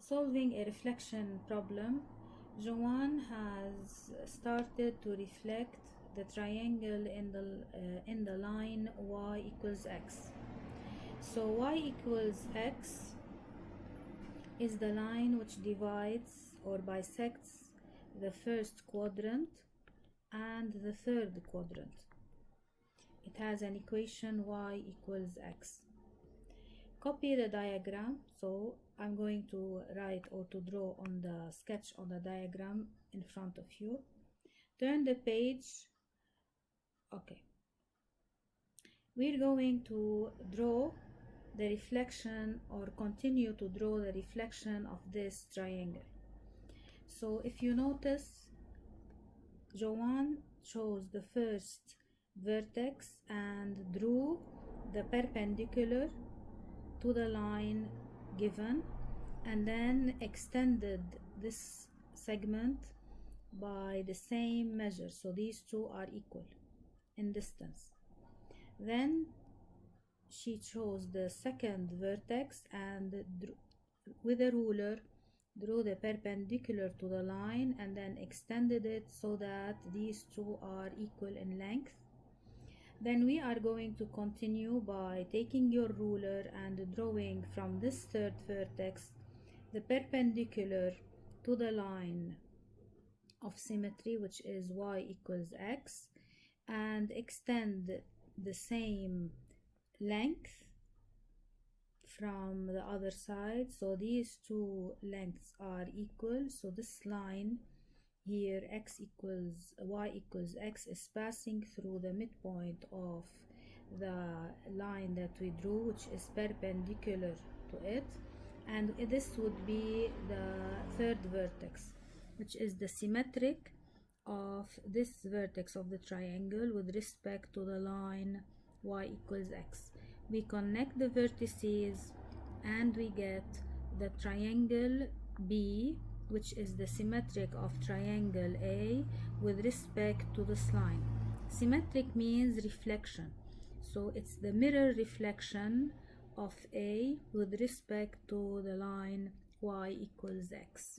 Solving a reflection problem, Joanne has started to reflect the triangle in the line y equals x. So y equals x is the line which divides or bisects the first quadrant and the third quadrant. It has an equation y equals x. Copy the diagram. So I'm going to write or to draw on the sketch on the diagram in front of you. Turn the page. Okay. We're going to draw the reflection or continue to draw the reflection of this triangle. So if you notice, Joanne chose the first vertex and drew the perpendicular to the line given, and then extended this segment by the same measure, so these two are equal in distance. Then she chose the second vertex and with a ruler drew the perpendicular to the line and then extended it so that these two are equal in length. Then we are going to continue by taking your ruler and drawing from this third vertex the perpendicular to the line of symmetry, which is y equals x, and extend the same length from the other side. So these two lengths are equal. So this line here, y equals x, is passing through the midpoint of the line that we drew, which is perpendicular to it, and this would be the third vertex, which is the symmetric of this vertex of the triangle with respect to the line y equals x. We connect the vertices and we get the triangle B, which is the symmetric of triangle A with respect to this line. Symmetric means reflection, so it's the mirror reflection of A with respect to the line y equals x.